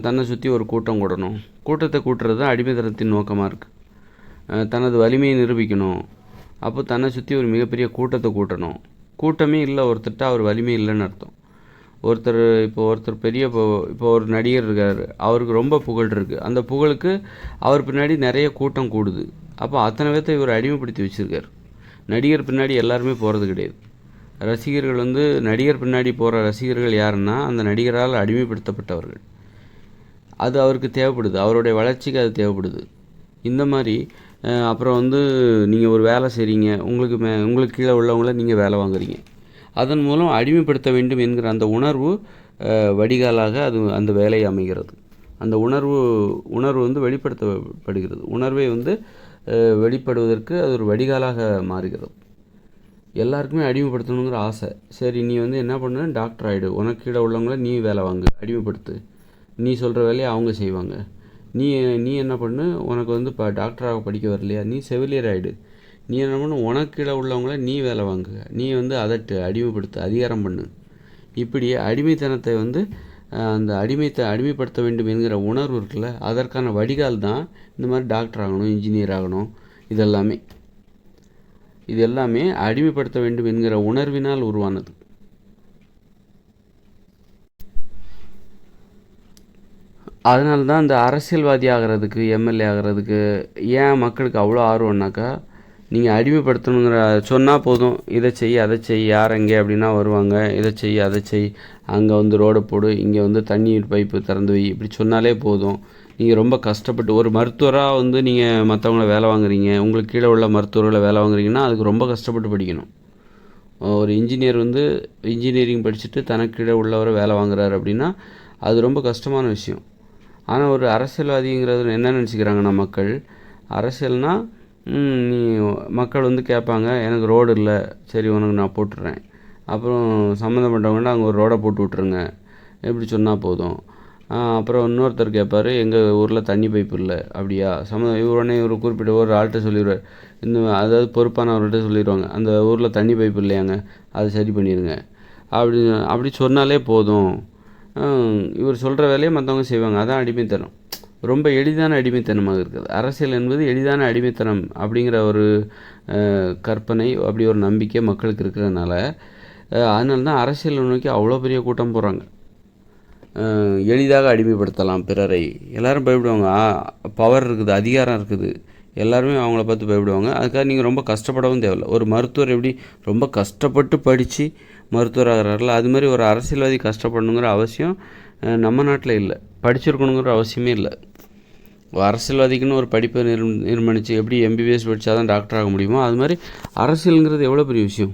தன்னை சுற்றி ஒரு கூட்டம் கூடணும். கூட்டத்தை கூட்டுறது தான் அடிமைத்தனத்தின் நோக்கமாக இருக்குது. தனது வலிமையை நிரூபிக்கணும், அப்போ தன்னை சுற்றி ஒரு மிகப்பெரிய கூட்டத்தை கூட்டணும். கூட்டமே இல்லை ஒருத்தர்கிட்ட, அவர் வலிமை இல்லைன்னு அர்த்தம். ஒருத்தர் பெரிய இப்போ ஒரு நடிகர் இருக்கார், அவருக்கு ரொம்ப புகழ் இருக்குது. அந்த புகழுக்கு அவர் பின்னாடி நிறைய கூட்டம் கூடுது. அப்போ அத்தனை பேர்த்தை இவர் அடிமைப்படுத்தி வச்சுருக்கார். நடிகர் பின்னாடி எல்லாருமே போகிறது கிடையாது. ரசிகர்கள் வந்து நடிகர் பின்னாடி போகிற ரசிகர்கள் யாருன்னா அந்த நடிகரால் அடிமைப்படுத்தப்பட்டவர்கள். அது அவருக்கு தேவைப்படுது, அவருடைய வளர்ச்சிக்கு அது தேவைப்படுது. இந்த மாதிரி அப்புறம் வந்து நீங்கள் ஒரு வேலை செய்கிறீங்க, உங்களுக்கு கீழே உள்ளவங்கள நீங்கள் வேலை வாங்குறீங்க. அதன் மூலம் அடிமைப்படுத்த வேண்டும் என்கிற அந்த உணர்வு வடிகாலாக அது அந்த வேலை அமைகிறது. அந்த உணர்வு வந்து வெளிப்படுத்தப்படுகிறது. உணர்வை வந்து வெளிப்படுவதற்கு அது ஒரு வடிகாலாக மாறுகிறது. எல்லாருக்குமே அடிமைப்படுத்தணுங்கிற ஆசை. சரி, நீ வந்து என்ன பண்ணு, டாக்டர் ஆகிடு, உனக்கு கீழே உள்ளவங்கள நீ வேலை வாங்கு, அடிமைப்படுத்து, நீ சொல்கிற வேலையை அவங்க செய்வாங்க. நீ நீ என்ன பண்ணு, உனக்கு வந்து இப்போ டாக்டராக படிக்க வரலையா, நீ செவிலியர் ஆகிடு, நீ என்ன பண்ணு, உனக்கு கீழே உள்ளவங்கள நீ வேலை வாங்கு, நீ வந்து அதட்டு, அடிமைப்படுத்து, அதிகாரம் பண்ணு. இப்படி அடிமைத்தனத்தை வந்து அந்த அடிமைப்படுத்த வேண்டும் என்கிற உணர்வு இருக்குல்ல, அதற்கான வடிகால் தான் இந்த மாதிரி டாக்டர் ஆகணும், இன்ஜினியர் ஆகணும். இது எல்லாமே அடிமைப்படுத்த வேண்டும் என்கிற உணர்வினால் உருவானது. அதனால தான் இந்த அரசியல்வாதி ஆகிறதுக்கு, எம்எல்ஏ ஆகிறதுக்கு ஏன் மக்களுக்கு அவ்வளோ ஆர்வம்னாக்கா, நீங்கள் அடிமைப்படுத்தணுங்கிற சொன்னால் போதும், இதை செய் அதை செய், யார் எங்கே அப்படின்னா வருவாங்க, இதை செய் அதை செய், அங்கே வந்து ரோடை போடு, இங்கே வந்து தண்ணீர் பைப்பு திறந்து வை, இப்படி சொன்னாலே போதும். நீங்கள் ரொம்ப கஷ்டப்பட்டு ஒரு மருத்துவராக வந்து நீங்கள் மற்றவங்கள வேலை வாங்குறீங்க, உங்களுக்கு கீழே உள்ள மருத்துவர்களை வேலை வாங்குறீங்கன்னா அதுக்கு ரொம்ப கஷ்டப்பட்டு படிக்கணும். ஒரு இன்ஜினியர் வந்து இன்ஜினியரிங் படிச்சுட்டு தனக்கு கீழே உள்ளவரை வேலை வாங்குறாரு அப்படின்னா அது ரொம்ப கஷ்டமான விஷயம். ஆனால் ஒரு அரசியல்வாதிங்கிறது என்ன நினச்சிக்கிறாங்கன்னா மக்கள், அரசியல்னால் நீ மக்கள் வந்து கேட்பாங்க, எனக்கு ரோடு இல்லை, சரி உனக்கு நான் போட்டுடுறேன், அப்புறம் சம்மந்தப்பட்டவங்கன்னா அங்கே ஒரு ரோடை போட்டு விட்ருங்க, எப்படி சொன்னால் போதும். அப்புறம் இன்னொருத்தர் கேட்பார், எங்கள் ஊரில் தண்ணி பைப்பு இல்லை, அப்படியா உடனே ஒரு குறிப்பிட்ட ஒரு ஆள்கிட்ட சொல்லிடுவார், அதாவது பொறுப்பானவர்கிட்ட சொல்லிடுவாங்க, அந்த ஊரில் தண்ணி பைப்பு இல்லையாங்க, அதை சரி பண்ணிடுங்க, அப்படி சொன்னாலே போதும். இவர் சொல்கிற வேலையை மற்றவங்க செய்வாங்க. அதான் அடிமைத்தனம். ரொம்ப எளிதான அடிமைத்தனமாக இருக்குது. அரசியல் என்பது எளிதான அடிமைத்தனம் அப்படிங்கிற ஒரு கற்பனை, அப்படி ஒரு நம்பிக்கை மக்களுக்கு இருக்கிறதுனால அதனால தான் அரசியலை நோக்கி அவ்வளோ பெரிய கூட்டம் போகிறாங்க. எளிதாக அடிமைப்படுத்தலாம் பிறரை, எல்லோரும் பயப்படுவாங்க. பவர் இருக்குது, அதிகாரம் இருக்குது, எல்லாருமே அவங்கள பார்த்து பயப்படுவாங்க. அதுக்காக நீங்கள் ரொம்ப கஷ்டப்படவும் தேவையில்லை. ஒரு மருத்துவர் எப்படி ரொம்ப கஷ்டப்பட்டு படித்து மருத்துவராகிறார்களோ அது மாதிரி ஒரு அரசியல்வாதி கஷ்டப்படணுங்கிற அவசியம் நம்ம நாட்டில் இல்லை, படிச்சிருக்கணுங்கிற அவசியமே இல்லை. அரசியல்வாதிக்குன்னு ஒரு படிப்பை நிர்மாணித்து எப்படி எம்பிபிஎஸ் படித்தா தான் டாக்டர் ஆக முடியுமோ அது மாதிரி அரசியலுங்கிறது எவ்வளோ பெரிய விஷயம்.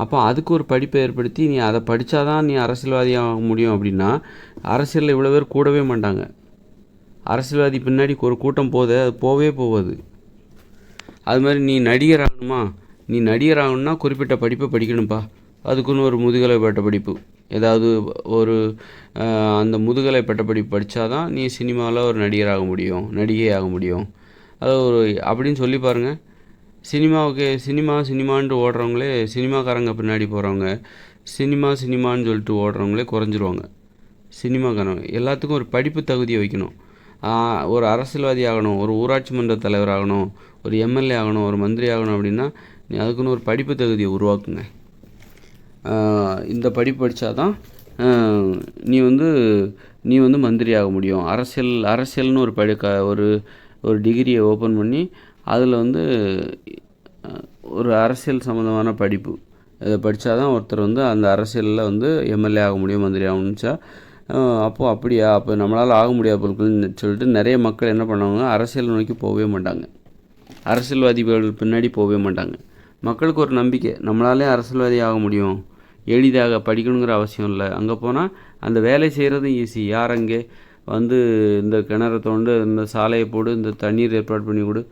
அப்போ அதுக்கு ஒரு படிப்பை ஏற்படுத்தி நீ அதை படித்தா தான் நீ அரசியல்வாதியாக முடியும் அப்படின்னா அரசியலில் இவ்வளோ பேர் கூடவே மாட்டாங்க. அரசியல்வாதி பின்னாடி ஒரு கூட்டம் போதே அது போகாது. அது மாதிரி நீ நடிகர் ஆகணுமா, நீ நடிகர் ஆகணும்னா குறிப்பிட்ட படிப்பை படிக்கணும்ப்பா, அதுக்குன்னு ஒரு முதுகலை பட்ட படிப்பு ஏதாவது ஒரு அந்த முதுகலை பட்ட படிப்பு படித்தா தான் நீ சினிமாவில் ஒரு நடிகராக முடியும், நடிகை ஆக முடியும். அது ஒரு அப்படின்னு சொல்லி பாருங்கள். சினிமான்ட்டு ஓடுறவங்களே, சினிமாக்காரங்க பின்னாடி போகிறவங்க சினிமான்னு சொல்லிட்டு ஓடுறவங்களே குறைஞ்சிருவாங்க. சினிமாக்காரங்க எல்லாத்துக்கும் ஒரு படிப்பு தகுதியை வைக்கணும். ஒரு அரசியல்வாதி ஆகணும், ஒரு ஊராட்சி மன்ற தலைவர் ஆகணும், ஒரு எம்எல்ஏ ஆகணும், ஒரு மந்திரி ஆகணும் அப்படின்னா நீ அதுக்குன்னு ஒரு படிப்பு தகுதியை உருவாக்குங்க. இந்த படிப்பு படித்தா தான் நீ வந்து மந்திரி ஆக முடியும். அரசியல்னு ஒரு டிகிரியை ஓப்பன் பண்ணி அதில் வந்து ஒரு அரசியல் சம்மந்தமான படிப்பு இதை படித்தா தான் ஒருத்தர் வந்து அந்த அரசியலில் வந்து எம்எல்ஏ ஆக முடியும், மந்திரி ஆகணும்னுச்சா. அப்போது அப்படியா, அப்போ நம்மளால் ஆக முடியாது பொருட்கள்னு சொல்லிட்டு நிறைய மக்கள் என்ன பண்ணுவாங்க, அரசியல் நோக்கி போகவே மாட்டாங்க, அரசியல்வாதிகள் பின்னாடி போகவே மாட்டாங்க. மக்களுக்கு ஒரு நம்பிக்கை, நம்மளாலே அரசியல்வாதி ஆக முடியும், எளிதாக படிக்கணுங்கிற அவசியம் இல்லை, அங்கே போனால் அந்த வேலை செய்கிறதும் ஈஸி, யார் அங்கே வந்து இந்த கிணறு தோண்டு, இந்த சாலையை போடு, இந்த தண்ணீர் ஏற்பாடு பண்ணி கொடு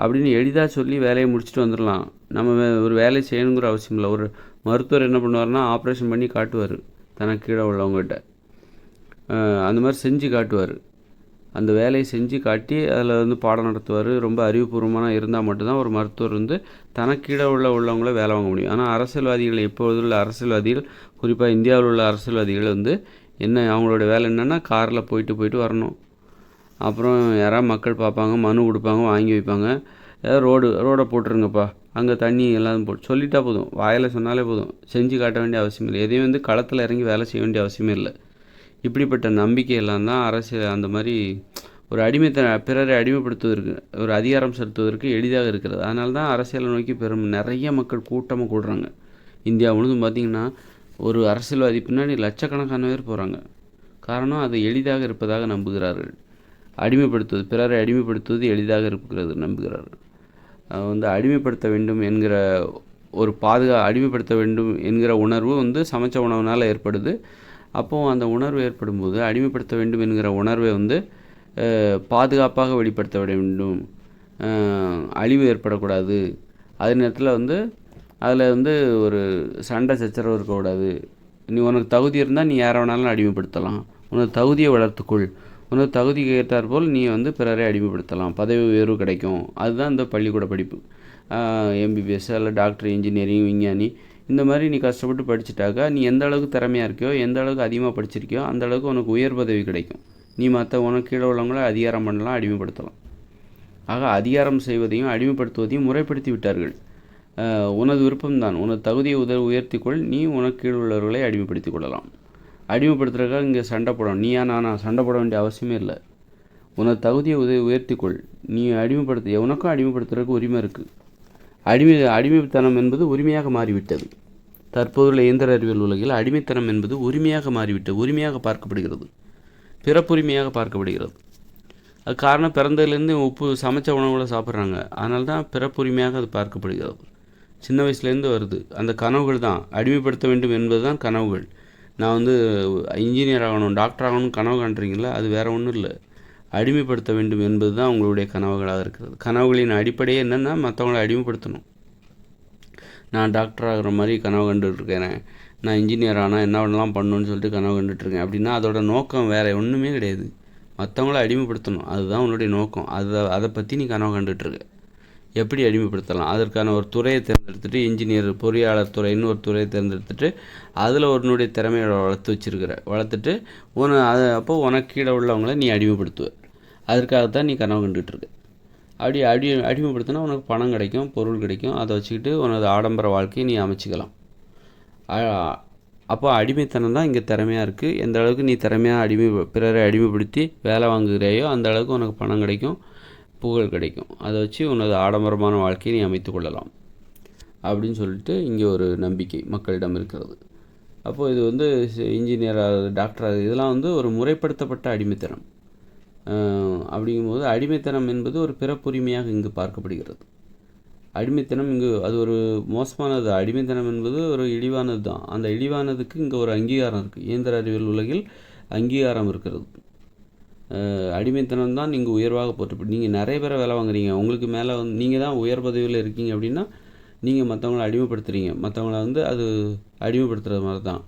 அப்படின்னு எளிதாக சொல்லி வேலையை முடிச்சுட்டு வந்துடலாம். நம்ம ஒரு வேலையை செய்யணுங்கிற அவசியம் இல்லை. ஒரு மருத்துவர் என்ன பண்ணுவார்னா ஆப்ரேஷன் பண்ணி காட்டுவார் தனக்கு கீழே உள்ளவங்ககிட்ட, அந்த மாதிரி செஞ்சு காட்டுவார். அந்த வேலையை செஞ்சு காட்டி அதில் வந்து பாடம் நடத்துவார். ரொம்ப அறிவுபூர்வமான இருந்தால் மட்டும்தான் ஒரு மருத்துவர் வந்து தனக்கு கீழே உள்ளவங்கள வேலை வாங்க முடியும். ஆனால் அரசியல்வாதிகள், எப்போதுள்ள அரசியல்வாதிகள், குறிப்பாக இந்தியாவில் உள்ள அரசியல்வாதிகள் வந்து அவங்களோட வேலை என்னென்னா காரில் போயிட்டு வரணும். அப்புறம் யாராவது மக்கள் பார்ப்பாங்க, மனு கொடுப்பாங்க, வாங்கி வைப்பாங்க, ஏதாவது ரோடை போட்டுருங்கப்பா, அங்கே தண்ணி எல்லாம் போட்டு சொல்லிட்டா போதும், வாயில் சொன்னாலே போதும், செஞ்சு காட்ட வேண்டிய அவசியம் இல்லை, எதையும் வந்து களத்தில் இறங்கி வேலை செய்ய வேண்டிய அவசியமே இல்லை. இப்படிப்பட்ட நம்பிக்கையெல்லாம் தான் அரசியல் அந்த மாதிரி ஒரு பிறரை அடிமைப்படுத்துவதற்கு, ஒரு அதிகாரம் செலுத்துவதற்கு எளிதாக இருக்கிறது. அதனால தான் அரசியலை நோக்கி நிறைய மக்கள் கூட்டமாக கூடுறாங்க. இந்தியா முழுதும் பார்த்திங்கன்னா ஒரு அரசியல்வாதி பின்னாடி லட்சக்கணக்கான பேர் போகிறாங்க. காரணம் அது எளிதாக இருப்பதாக நம்புகிறார்கள். பிறரை அடிமைப்படுத்துவது எளிதாக இருக்கிறது நம்புகிறார்கள். அடிமைப்படுத்த வேண்டும் என்கிற ஒரு அடிமைப்படுத்த வேண்டும் என்கிற உணர்வு சமைச்ச உணவுனால் ஏற்படுது. அப்போது அந்த உணர்வு ஏற்படும்போது அடிமைப்படுத்த வேண்டும் என்கிற உணர்வை பாதுகாப்பாக வெளிப்படுத்த வேண்டும், அழிவு ஏற்படக்கூடாது. அதே நேரத்தில் அதில் ஒரு சண்டை சச்சரவு இருக்கக்கூடாது. உனக்கு தகுதி இருந்தால் நீ யாரை வேணாலும் அடிமைப்படுத்தலாம், உனக்கு தகுதியை வளர்த்துக்கொள், உனக்கு தகுதிக்கு ஏற்றாற்போல் நீ பிறரை அடிமைப்படுத்தலாம், பதவி உயர்வு கிடைக்கும். அதுதான் இந்த பள்ளிக்கூட படிப்பு. எம்பிபிஎஸ் அல்ல டாக்டர், இன்ஜினியரிங், விஞ்ஞானி, இந்த மாதிரி நீ கஷ்டப்பட்டு படிச்சுட்டாக்கா நீ எந்த அளவுக்கு திறமையாக இருக்கியோ, எந்த அளவுக்கு அதிகமாக படிச்சிருக்கியோ அந்த அளவுக்கு உனக்கு உயர் பதவி கிடைக்கும். நீ உனக்கு கீழே உள்ளவங்கள அதிகாரம் பண்ணலாம், அடிமைப்படுத்தலாம். ஆக அதிகாரம் செய்வதையும் அடிமைப்படுத்துவதையும் முறைப்படுத்தி விட்டார்கள். உனது விருப்பம்தான், உனது தகுதியை உயர்த்திக்கொள், நீ உனக்கு கீழ் உள்ளவர்களை அடிமைப்படுத்தி கொள்ளலாம். அடிமைப்படுத்துறதுக்காக இங்கே சண்டை போடணும், நீயா நானா சண்டை போட வேண்டிய அவசியமே இல்லை. உனது தகுதியை உயர்த்திக்கொள், நீ உனக்கும் அடிமைப்படுத்துறதுக்கு உரிமை இருக்குது. அடிமைத்தனம் என்பது உரிமையாக மாறிவிட்டது. தற்போதுள்ள இயந்திர அறிவியல் உலகில் அடிமைத்தனம் என்பது உரிமையாக மாறிவிட்டது, உரிமையாக பார்க்கப்படுகிறது, பிறப்புரிமையாக பார்க்கப்படுகிறது. அது காரணம் பிறந்ததுலேருந்து சமைச்ச உணவுகளை சாப்பிட்றாங்க, அதனால தான் பிறப்புரிமையாக அது பார்க்கப்படுகிறது. சின்ன வயசுலேருந்து வருது அந்த கனவுகள் தான். அடிமைப்படுத்த வேண்டும் என்பது தான் கனவுகள். நான் இன்ஜினியர் ஆகணும், டாக்டர் ஆகணும்னு கனவு காண்றீங்களா, அது வேறு ஒன்றும் இல்லை. அடிமைப்படுத்த வேண்டும் என்பது தான் உங்களுடைய கனவுகளாக இருக்கிறது. கனவுகளின் அடிப்படையே என்னென்னா மற்றவங்களை அடிமைப்படுத்தணும். நான் டாக்டர் ஆகிற மாதிரி கனவு கண்டுட்ருக்கேன், நான் இன்ஜினியர் ஆனால் என்ன பண்ணலாம் பண்ணணுன்னு சொல்லிட்டு கனவு கண்டுட்ருக்கேன் அப்படின்னா அதோட நோக்கம் வேறு ஒன்றுமே கிடையாது, மற்றவங்கள அடிமைப்படுத்தணும். அதுதான் உன்னுடைய நோக்கம். அதை பற்றி நீ கனவு கண்டுட்ருக்க. எப்படி அடிமைப்படுத்தலாம், அதற்கான ஒரு துறையை தேர்ந்தெடுத்துட்டு, இன்ஜினியர் பொறியாளர் துறைன்னு ஒரு துறையை தேர்ந்தெடுத்துட்டு அதில் உன்னுடைய திறமையை வளர்த்துட்டு அப்போது உனக்கு கீழே உள்ளவங்கள நீ அடிமைப்படுத்துவ. அதற்காகத்தான் நீ கனவு கண்டுகிட்ருக்க. அடிமைப்படுத்தினா உனக்கு பணம் கிடைக்கும், பொருள் கிடைக்கும், அதை வச்சுக்கிட்டு உனது ஆடம்பர வாழ்க்கையை நீ அமைச்சிக்கலாம். அப்போ அடிமைத்தனம் தான் இங்கே திறமையாக இருக்குது. எந்த அளவுக்கு நீ திறமையாக பிறரை அடிமைப்படுத்தி வேலை வாங்குகிறையோ அந்த அளவுக்கு உனக்கு பணம் கிடைக்கும், புகழ் கிடைக்கும். அதை வச்சு உனது ஆடம்பரமான வாழ்க்கையை நீ அமைத்து கொள்ளலாம் அப்படின்னு சொல்லிட்டு இங்கே ஒரு நம்பிக்கை மக்களிடம் இருக்கிறது. அப்போது இது இன்ஜினியராக, டாக்டராக, இதெல்லாம் ஒரு முறைப்படுத்தப்பட்ட அடிமைத்தனம். அப்படிங்கும்போது அடிமைத்தனம் என்பது ஒரு பிறப்புரிமையாக இங்கு பார்க்கப்படுகிறது. அடிமைத்தனம் இங்கு அது ஒரு மோசமானது. அடிமைத்தனம் என்பது ஒரு இழிவானது தான். அந்த இழிவானதுக்கு இங்கே ஒரு அங்கீகாரம் இருக்குது. இயந்திர அறிவியல் உலகில் அங்கீகாரம் இருக்கிறது. அடிமைத்தனம் தான் நீங்கள் உயர்வாக போட்டு நீங்கள் நிறைய பேரை வேலை வாங்குறீங்க, உங்களுக்கு மேலே நீங்கள் தான் உயர் பதவியில் இருக்கீங்க அப்படின்னா நீங்கள் மற்றவங்கள அடிமைப்படுத்துகிறீங்க. மற்றவங்கள அது அடிமைப்படுத்துகிறது மாதிரி தான்,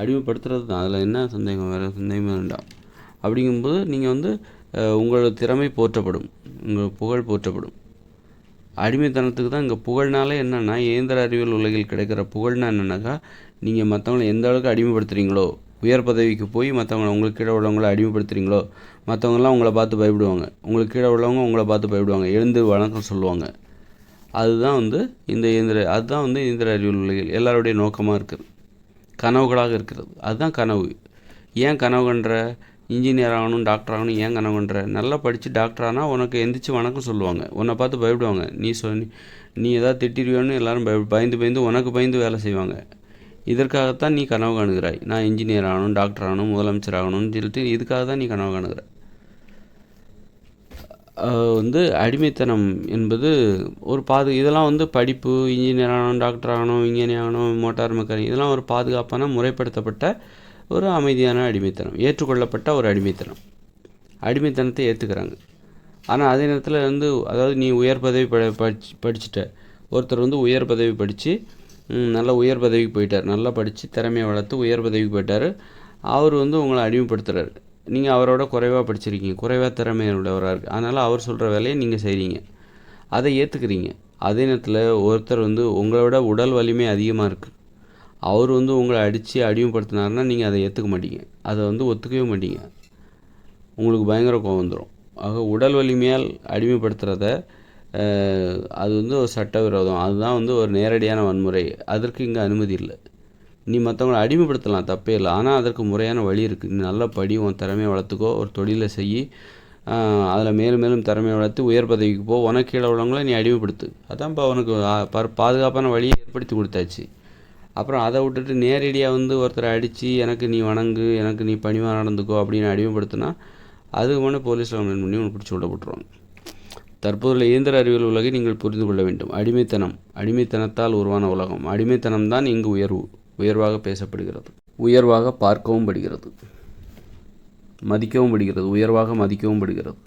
அடிமைப்படுத்துறது தான். அதில் என்ன சந்தேகம், வேறு சந்தேகமே வேண்டாம். அப்படிங்கும்போது நீங்கள் உங்களோட திறமை போற்றப்படும், உங்கள் புகழ் போற்றப்படும். அடிமைத்தனத்துக்கு தான் இங்கே புகழ்னாலே என்னென்னா, இயந்திர அறிவியல் உலகில் கிடைக்கிற புகழ்னா என்னென்னாக்கா, நீங்கள் மற்றவங்களை எந்த அளவுக்கு அடிமைப்படுத்துகிறீங்களோ, உயர் பதவிக்கு போய் மற்றவங்களை உங்களுக்கு கீழே உள்ளவங்கள அடிமைப்படுத்துகிறீங்களோ, மற்றவங்களாம் உங்களை பார்த்து பயப்படுவாங்க, உங்களுக்கு கீழே உள்ளவங்க உங்களை பார்த்து பயப்படுவாங்க, எழுந்து வணக்கம் சொல்லுவாங்க. அதுதான் அதுதான் இயந்திர அறிவியல் உலகில் எல்லாருடைய நோக்கமாக இருக்குது, கனவுகளாக இருக்கிறது. அதுதான் கனவு. ஏன் கனவு கன்ற இன்ஜினியர் ஆகணும், டாக்டர் ஆகணும் ஏன் கனவு கன்ற? நல்லா படித்து டாக்டர் ஆனால் உனக்கு எந்திரிச்சு வணக்கம் சொல்லுவாங்க, உன்னை பார்த்து பயப்படுவாங்க. நீ ஏதாவது திட்டிடுவியோன்னு எல்லோரும் பயந்து உனக்கு பயந்து வேலை செய்வாங்க. இதற்காகத்தான் நீ கனவு காணுகிறாய். நான் இன்ஜினியர் ஆகணும், டாக்டர் ஆகணும், முதலமைச்சர் ஆகணும்னு சொல்லிட்டு இதுக்காக தான் நீ கனவு காணுகிற. அடிமைத்தனம் என்பது ஒரு இதெல்லாம் படிப்பு, இன்ஜினியர் ஆகணும், டாக்டர் ஆகணும், விஞ்ஞானி ஆகணும், மோட்டார் மெக்கானிக், இதெல்லாம் ஒரு பாதுகாப்பான முறைப்படுத்தப்பட்ட ஒரு அமைதியான அடிமைத்தனம், ஏற்றுக்கொள்ளப்பட்ட ஒரு அடிமைத்தனம். அடிமைத்தனத்தை ஏற்றுக்கிறாங்க. ஆனால் அதே நேரத்தில் அதாவது நீ உயர் பதவி படிச்சுட்ட ஒருத்தர் உயர் பதவி படித்து நல்ல உயர் பதவிக்கு போயிட்டார், நல்லா படித்து திறமையை வளர்த்து உயர் பதவிக்கு போயிட்டார். அவர் உங்களை அடிமைப்படுத்துகிறார். நீங்கள் அவரோட குறைவாக படிச்சிருக்கீங்க, குறைவாக திறமை உள்ளவராக இருக்குது, அதனால் அவர் சொல்கிற வேலையை நீங்கள் செய்கிறீங்க, அதை ஏற்றுக்கிறீங்க. அதே நேரத்தில் ஒருத்தர் உங்களோட உடல் வலிமை அதிகமாக இருக்குது, அவர் உங்களை அடித்து அடிமைப்படுத்தினாருன்னா நீங்கள் அதை ஏற்றுக்க மாட்டீங்க, அதை ஒத்துக்கவே மாட்டீங்க, உங்களுக்கு பயங்கர கோபம் வந்துடும். ஆக உடல் வலிமையால் அடிமைப்படுத்துகிறத அது ஒரு சட்டவிரோதம். அதுதான் ஒரு நேரடியான வன்முறை. அதற்கு இங்கே அனுமதி இல்லை. நீ மற்றவங்களை அடிமைப்படுத்தலாம், தப்பே இல்லை, ஆனால் அதற்கு முறையான வழி இருக்குது. நீ நல்லா படி, உன் திறமையை வளர்த்துக்கோ, ஒரு தொழிலை செய், அதில் மேலும் மேலும் திறமையை வளர்த்து உயர் பதவிக்கு போ, உனக்கு கீழே உள்ளவங்கள நீ அடிமைப்படுத்து. அதான் இப்போ உனக்கு பாதுகாப்பான வழியை ஏற்படுத்தி கொடுத்தாச்சு. அப்புறம் அதை விட்டுட்டு நேரடியாக வந்து ஒருத்தரை அடித்து எனக்கு நீ வணங்கு, எனக்கு நீ பணிவாக நடந்துக்கோ அப்படின்னு அடிமைப்படுத்தினா அதுக்கு முன்னே போலீஸில் கம்ப்ளைண்ட் பண்ணி உனக்கு பிடிச்சி விட போட்டுருவாங்க. தற்போதுள்ள இயந்திர அறிவியல் உலகை நீங்கள் புரிந்து கொள்ள வேண்டும். அடிமைத்தனத்தால் உருவான உலகம். அடிமைத்தனம்தான் இங்கு உயர்வாக பேசப்படுகிறது, உயர்வாக பார்க்கவும் படுகிறது, மதிக்கவும் படுகிறது, உயர்வாக மதிக்கவும் படுகிறது.